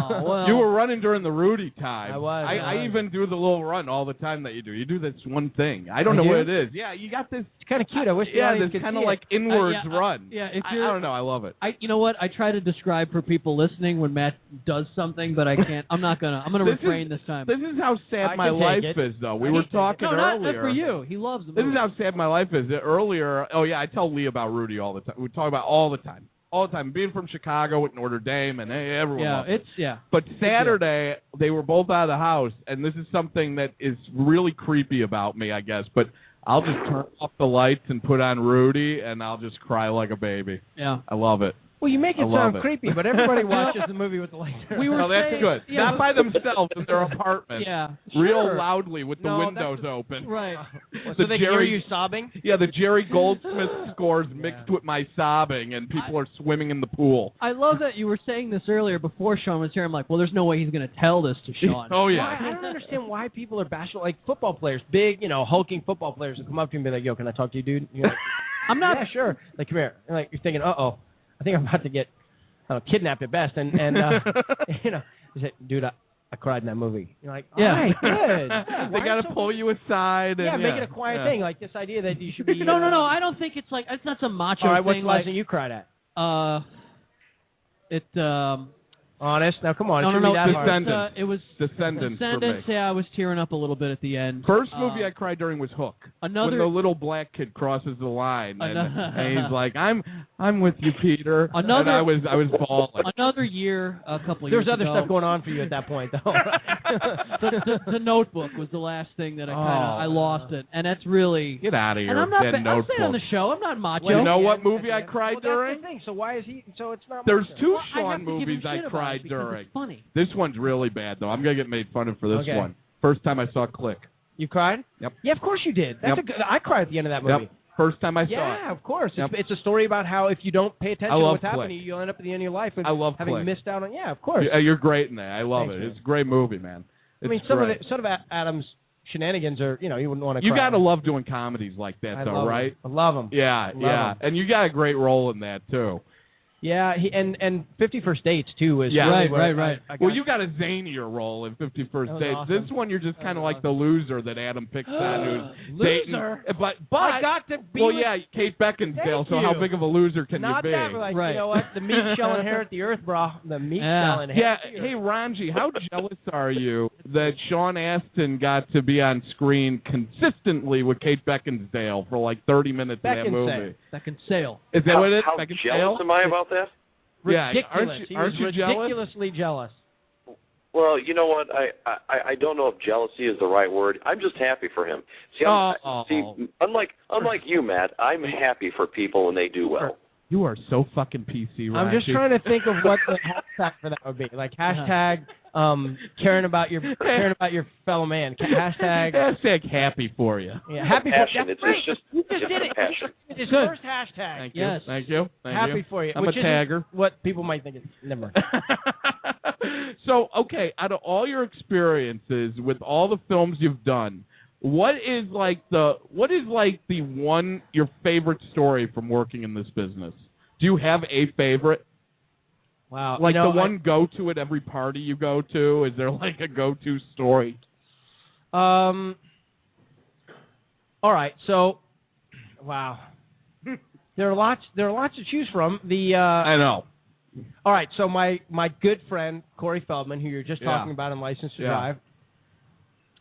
Oh, well. You were running during the Rudy time. I was. I even do the little run all the time that you do. You do this one thing. I don't know what it is. Yeah, you got this. It's kind of cute. I wish the Yeah, audience this could kind see of it. like inwards run. Yeah, if I you're, don't know. I love it. You know what? I try to describe for people listening when Matt does something, but I can't. I'm gonna refrain this time. This is how sad I my can take life it. is, though. We were talking No, earlier. not for you. He loves the This movie. is how sad my life is. Earlier, oh yeah, I tell Lee about Rudy all the time. We talk about all the time. All the time. Being from Chicago with Notre Dame, and hey, everyone loves it. But Saturday, they were both out of the house, and this is something that is really creepy about me, I guess. But I'll just turn off the lights and put on Rudy, and I'll just cry like a baby. Yeah. I love it. Well, you make it sound creepy, but everybody watches the movie with the lights. Well, that's good. Yeah, Not by themselves in their apartment. Yeah. Real loudly with the windows open. Right. So they hear you sobbing? Yeah, the Jerry Goldsmith scores mixed with my sobbing, and people are swimming in the pool. I love that you were saying this earlier before Sean was here. I'm like, well, there's no way he's going to tell this to Sean. Oh, yeah. I don't understand why people are bashful. Like football players, big, hulking football players will come up to you and be like, yo, can I talk to you, dude? You're like, I'm not. Yeah, sure. Like, come here. And like, you're thinking, uh-oh, I think I'm about to get kidnapped at best. And you say, dude, I cried in that movie. You're like, all right, good. They got to pull you aside. And, make it a quiet thing. Like this idea that you should be. No. I don't think it's like, it's not some macho all right, thing. what's the last thing you cried at? Honest? Now, come on. No. Descendants. It was Descendants for me. Yeah, I was tearing up a little bit at the end. First movie I cried during was Hook. When the little black kid crosses the line, and he's like, "I'm with you, Peter." And I was bawling. Another year, a couple There years was other ago. stuff going on for you at that point, though. The Notebook was the last thing that I lost it, and that's really Get out of here. And I'm not. That I'm Notebook. saying on the show, I'm not macho. You know what movie I cried during? That's the thing. So why is he? So it's not. There's two Well, I have Sean to give him movies I shit about cried it because during. it's funny. This one's really bad, though. I'm going to get made fun of for this Okay. one. First time I saw Click. You cried? Yep. Yeah, of course you did. That's Yep. a good. I cried at the end of that movie. Yep. First time I saw it. Yeah, of course. Yep. It's a story about how if you don't pay attention I to love what's happening, Click. you'll end up at the end of your life with I love having Click. missed out on. Yeah, of course. You're great in that. I love Thanks, it. man. It's a great movie, man. I mean, some of Adam's shenanigans are, you wouldn't want to. You got to love doing comedies like that, though, right? I love them. Yeah, yeah. And you got a great role in that, too. Yeah, and 50 First Dates too was Yeah. really Right. Well, you got a zanier role in 51st Dates. awesome. This one, you're just kind of like the loser that Adam picks on, who's dating. Loser. But I got to be. well, with- yeah, Kate Beckinsale. Thank So how you. big of a loser can Not you be? that, but like, Right. you know what? The meat shall inherit the earth, bro. The meat shall inherit. Yeah. the earth. Hey, Ranji, how jealous are you that Sean Astin got to be on screen consistently with Kate Beckinsale for like 30 minutes in that movie? Beckinsale. Is that what it is? How jealous am I about that? Yeah, Ridiculous. aren't you jealous? Ridiculously jealous. Well, you know what? I don't know if jealousy is the right word. I'm just happy for him. See, unlike you, Matt, I'm happy for people when they do well. You are so fucking PC, right? I'm just trying to think of what the hashtag for that would be. Like hashtag caring about your fellow man. Hashtag happy for you. Yeah, happy Passion. for you. It's just You just it's did a it. passion. His first hashtag. Thank you. Yes. Thank you. Thank Happy you. for you. I'm which a isn't tagger. What people might think is never mind. So, okay, out of all your experiences with all the films you've done, what is your favorite story from working in this business? Do you have a favorite? Wow. Like the one go-to at every party you go to? Is there like a go-to story? All right. So, wow. There are lots to choose from. I know. All right. So my good friend Corey Feldman, who you're just talking about in License to Drive,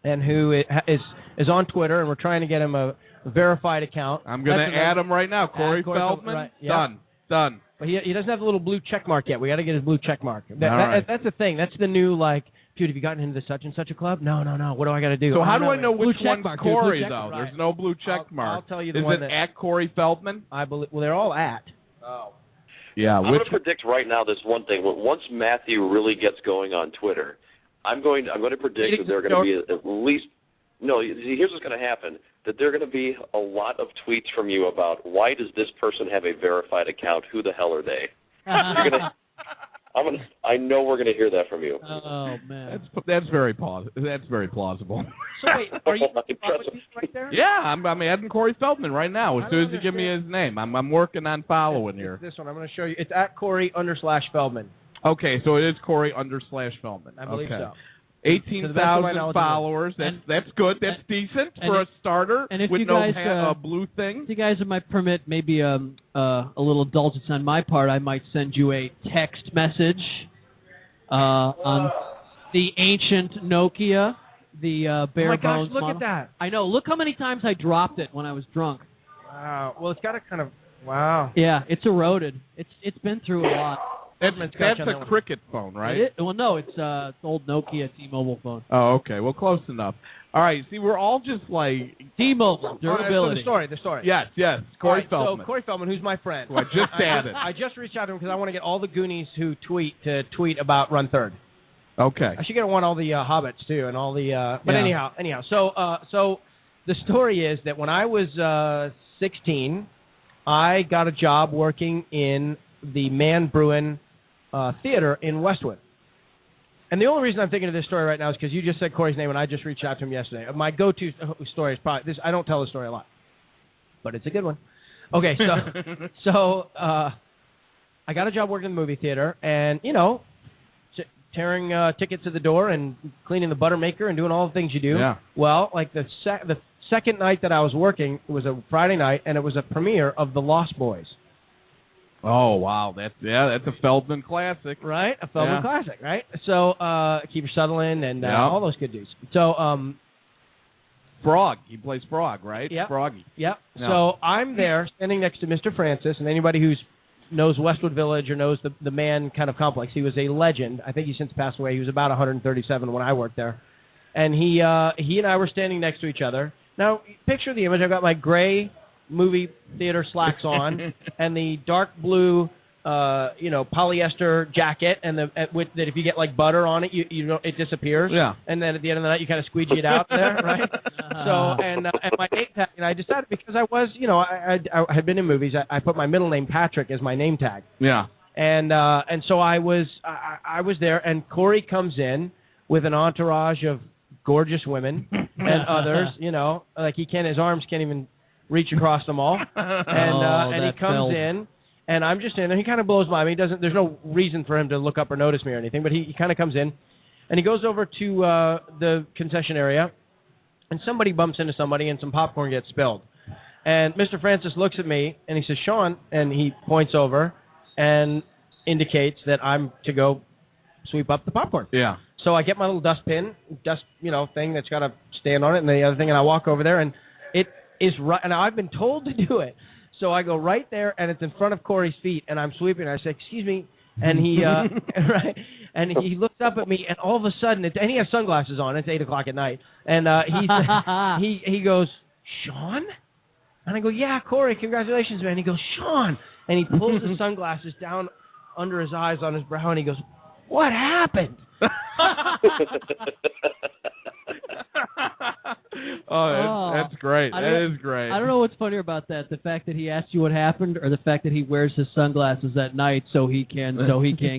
and who is on Twitter, and we're trying to get him a verified account. I'm going to add him right now. Corey Feldman. Right, yeah. Done. But he doesn't have the little blue check mark yet. We got to get his blue check mark. All right. That's the thing. That's the new, like, dude, have you gotten into such and such a club? No. What do I got to do? So how do I know Blue which check one's mark, dude. Corey, Blue check though? mark. There's no blue check mark. I'll tell you the Is one it that- at Corey Feldman? I believe. Well, they're all at. Oh. Yeah. I'm going to predict right now this one thing. Once Matthew really gets going on Twitter, I'm going to predict that there are going to be at least. No, here's what's going to happen. That there are going to be a lot of tweets from you about why does this person have a verified account? Who the hell are they? I know we're going to hear that from you. Oh man. That's very plausible. That's very plausible. So wait, are you right there? Yeah, I'm adding Corey Feldman right now. As soon as you give me his name, I'm working on following here. This one, I'm going to show you. It's at Corey _Feldman. Okay, so it is Corey_Feldman. I believe so. 18,000 followers. That's good. That's decent for a starter and if with you no guys, blue thing. If you guys might permit maybe a little indulgence on my part, I might send you a text message on the ancient Nokia, the bare oh my bones gosh, look model. at that. I know. Look how many times I dropped it when I was drunk. Wow. Well, it's got a kind of, wow. Yeah, it's eroded. It's been through a lot. That's a cricket phone, right? Well, no, it's old Nokia T-Mobile phone. Oh, okay. Well, close enough. All right. See, we're all just like T-Mobile durability. So the story. Yes. Corey Feldman. So Corey Feldman, who's my friend. Who I just added. I just reached out to him because I want to get all the Goonies who tweet to tweet about Run Third. Okay. I should get all the Hobbits too, and all the. But anyhow. So the story is that when I was 16, I got a job working in the Man Bruin Theater in Westwood. And the only reason I'm thinking of this story right now is because you just said Corey's name, and I just reached out to him yesterday. My go-to story is probably this. I don't tell the story a lot, but it's a good one. Okay, so I got a job working in the movie theater, and tearing tickets at the door and cleaning the butter maker and doing all the things you do. Yeah. Well, like the second night that I was working, it was a Friday night, and it was a premiere of The Lost Boys. Oh, wow. That's a Feldman classic. Right? A Feldman classic, right? So, Kiefer Sutherland and all those good dudes. So, Frog. He plays Frog, right? Yeah. Froggy. Yep. Yeah. So, I'm there standing next to Mr. Francis, and anybody who knows Westwood Village or knows the Man kind of complex, he was a legend. I think he's since passed away. He was about 137 when I worked there. And he and I were standing next to each other. Now, picture the image. I've got my gray movie theater slacks on and the dark blue polyester jacket, and that if you get like butter on it, it disappears. Yeah. And then at the end of the night, you kind of squeegee it out there, right? So and my name tag, and I decided because I was I had been in movies, I put my middle name Patrick as my name tag. Yeah. And so I was there, and Corey comes in with an entourage of gorgeous women and others. Like his arms can't even reach across them all, and he comes in, and I'm just in there. He kind of blows by me. There's no reason for him to look up or notice me or anything, but he kind of comes in, and he goes over to the concession area, and somebody bumps into somebody, and some popcorn gets spilled. And Mr. Francis looks at me, and he says, "Sean," and he points over and indicates that I'm to go sweep up the popcorn. Yeah. So I get my little dustbin, thing that's got a stand on it, and the other thing, and I walk over there, and it is right, and I've been told to do it. So I go right there, and it's in front of Corey's feet, and I'm sweeping. I say, "Excuse me," and he right, and he looks up at me, and all of a sudden, and he has sunglasses on. It's 8:00 at night, and he goes, "Sean?" And I go, "Yeah, Corey, congratulations, man." He goes, "Sean," and he pulls his sunglasses down under his eyes on his brow, and he goes, "What happened?" That's great. That is great. I don't know what's funnier about that: the fact that he asked you what happened, or the fact that he wears his sunglasses at night so he can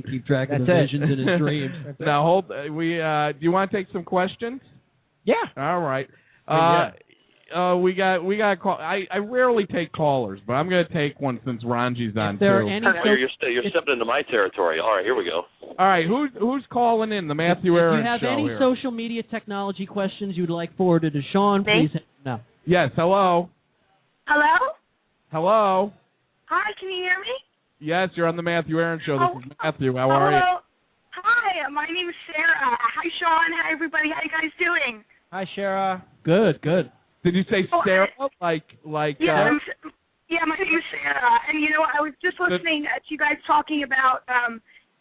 keep track of the visions in his dreams. Now do you want to take some questions? Yeah. All right. We got a call. I rarely take callers, but I'm going to take one since Ranji's on too. You're stepping into my territory. All right, here we go. All right, who's calling in? The Matthew Aaron Show. If you have any social media technology questions you'd like forwarded to Sean, please. No. Yes. Hello. Hello? Hello. Hi, can you hear me? Yes, you're on the Matthew Aaron Show. This is Matthew. How are you? Hi, my name is Sarah. Hi, Sean. Hi, everybody. How you guys doing? Hi, Shara. Good. Did you say Sarah? Yeah, my name is Sarah. And, I was just listening to you guys talking about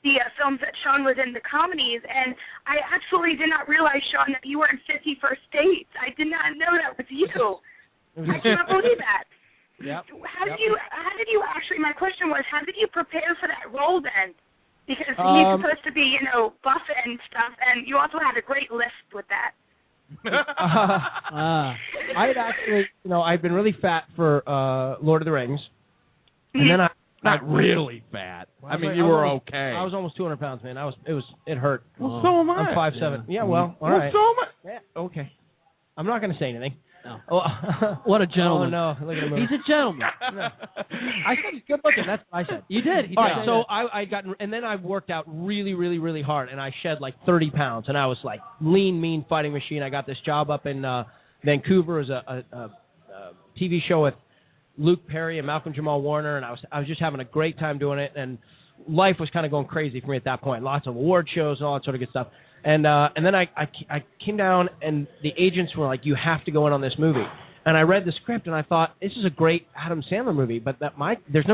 the films that Sean was in, the comedies, and I absolutely did not realize, Sean, that you were in 51st Dates. I did not know that was you. I cannot believe that. Yep. How did you actually, my question was, how did you prepare for that role then? Because he's supposed to be, buff and stuff, and you also had a great list with that. I had actually, I'd been really fat for Lord of the Rings, and then not really fat. I mean, you were okay. I was almost 200 pounds, man. It hurt. Well, so am I. I'm 5'7". Yeah, well, all right. So am I. Yeah, okay. I'm not going to say anything. No. Oh, What a gentleman. Oh, no. Look at him. He's a gentleman. I said he's good looking. That's what I said. You did. He All did. right, so I got, and then I worked out really, really, really hard, and I shed like 30 pounds, and I was like lean, mean fighting machine. I got this job up in Vancouver as a TV show with Luke Perry and Malcolm Jamal Warner, and I was just having a great time doing it, and life was kind of going crazy for me at that point. Lots of award shows and all that sort of good stuff. And then I came down, and the agents were like, "You have to go in on this movie." And I read the script, and I thought, "This is a great Adam Sandler movie, but there's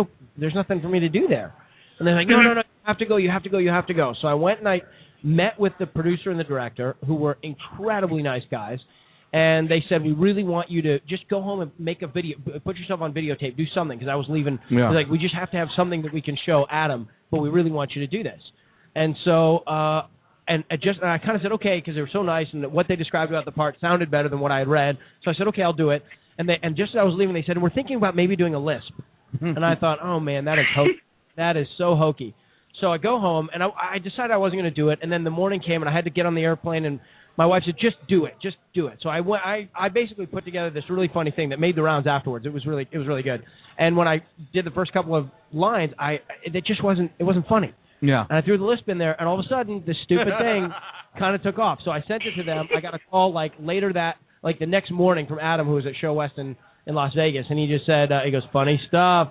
nothing for me to do there." And they're like, "No, you have to go, you have to go, you have to go." So I went and I met with the producer and the director, who were incredibly nice guys, and they said, "We really want you to just go home and make a video, put yourself on videotape, do something," because I was leaving. Yeah. They're like, "We just have to have something that we can show Adam, but we really want you to do this." And so. And I kind of said, okay, because they were so nice, and what they described about the part sounded better than what I had read. So I said, okay, I'll do it. And just as I was leaving, they said, we're thinking about maybe doing a lisp. And I thought, oh, man, that is hokey. That is so hokey. So I go home, and I decided I wasn't going to do it. And then the morning came, and I had to get on the airplane, and my wife said, just do it. Just do it. So I basically put together this really funny thing that made the rounds afterwards. It was really good. And when I did the first couple of lines, it wasn't funny. Yeah. And I threw the lisp in there, and all of a sudden, this stupid thing kind of took off. So I sent it to them. I got a call the next morning from Adam, who was at Show West in Las Vegas, and he just said, he goes, funny stuff.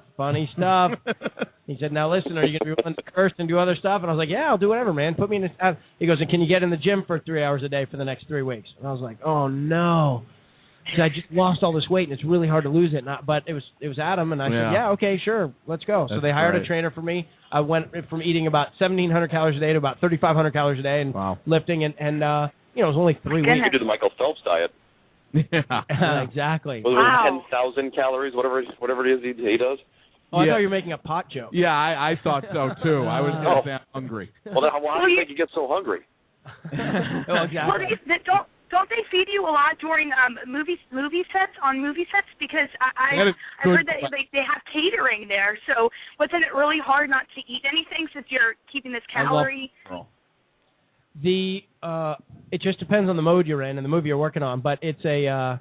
He said, now listen, are you going to be willing to curse and do other stuff? And I was like, yeah, I'll do whatever, man. Put me in this. He goes, and can you get in the gym for 3 hours a day for the next 3 weeks? And I was like, oh, no. Because I just lost all this weight, and it's really hard to lose it. But it was Adam, and I said, yeah, okay, sure, let's go. So they hired a trainer for me. I went from eating about 1,700 calories a day to about 3,500 calories a day, and lifting, and it was only 3 weeks. You do the Michael Phelps diet. Yeah, exactly. Wow. 10,000 calories, whatever it is he does. Oh, I thought you were making a pot joke. Yeah, I thought so too. I was that hungry. Well, then how do you think you get so hungry? Oh, exactly. Well, don't they feed you a lot during movie sets? Because I heard that they have catering there. So wasn't it really hard not to eat anything since you're keeping this calorie? It just depends on the mode you're in and the movie you're working on. But it's a.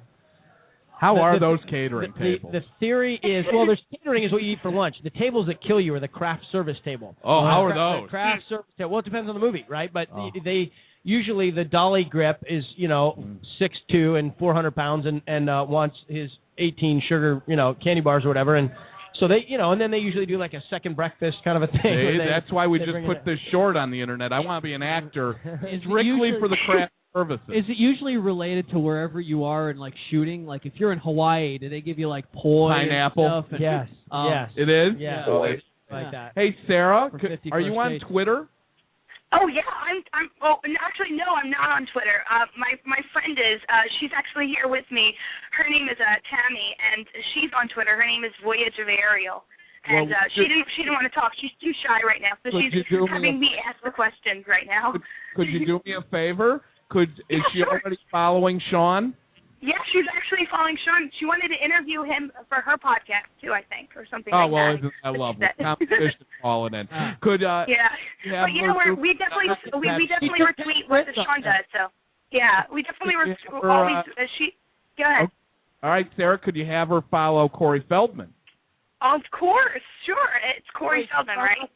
How are those catering tables? The theory is, there's catering is what you eat for lunch. The tables that kill you are the craft service table. Oh, how are those? The craft service table. Well, it depends on the movie, right? But they usually the dolly grip is 6'2" and 400 pounds and wants his 18 sugar candy bars or whatever, and so they and then they usually do like a second breakfast kind of a thing. That's why we just put this short on the internet. I want to be an actor strictly for the craft services. Is it usually related to wherever you are and like shooting? Like if you're in Hawaii, do they give you like poi, pineapple? And stuff? Yes. Yes. It is. Yeah. Like that. Hey, Sarah, are you on Twitter? Oh yeah, I'm. Oh, actually, no, I'm not on Twitter. My friend is. She's actually here with me. Her name is Tammy, and she's on Twitter. Her name is Voyage of Ariel, and she didn't want to talk. She's too shy right now, so she's having me ask the questions right now. Could you do me a favor? Is she already following Sean? Yeah, she's actually following Sean. She wanted to interview him for her podcast too, I think, or something like that. Oh well, isn't that lovely? Competition calling in. Could yeah, but we definitely retweet what Sean does. So yeah, we definitely always she. Go ahead. Okay. All right, Sarah, could you have her follow Corey Feldman? Of course, sure. It's Corey Feldman, right?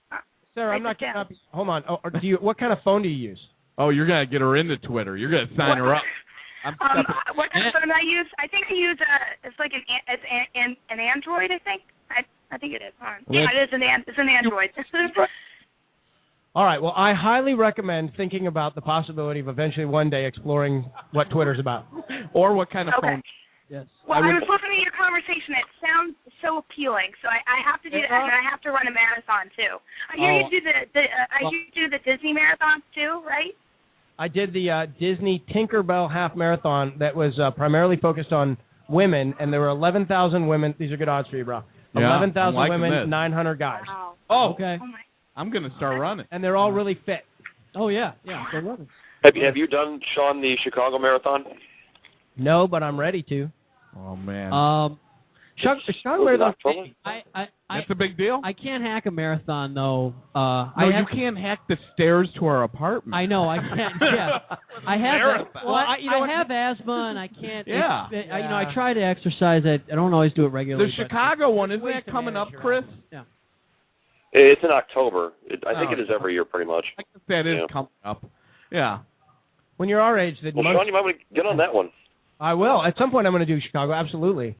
Sarah, I'm not getting up. Hold on. Oh, what kind of phone do you use? Oh, you're gonna get her into Twitter. You're gonna sign her up. What kind of phone I use? I think I use it's like an Android. I think. I think it is. Yeah, it is it's an Android. All right. Well, I highly recommend thinking about the possibility of eventually one day exploring what Twitter's about, or what kind of phone. Yes. Well, I was listening to your conversation. It sounds so appealing. So I have to do that, and I have to run a marathon too. I hear you do the Disney marathons too, right? I did the Disney Tinkerbell half marathon that was primarily focused on women, and there were 11,000 women. These are good odds for you, bro. Yeah, 11,000 women, this. 900 guys. Wow. Oh, okay. Oh my. I'm going to start running. And they're all really fit. Oh yeah, they're running. Have you done, Sean, the Chicago Marathon? No, but I'm ready to. Oh man. Chicago Marathon. That's a big deal. I can't hack a marathon though. No, you can't hack the stairs to our apartment. I know I can't. Yeah, I have. Well, I have asthma and I can't. Yeah. I try to exercise. I don't always do it regularly. The Chicago one, isn't that coming up, Chris? Yeah. It's in October. I think it is every year, pretty much. I guess that is coming up. Yeah. When you're our age, Well, Sean, you might want to get on that one. I will. At some point, I'm going to do Chicago. Absolutely.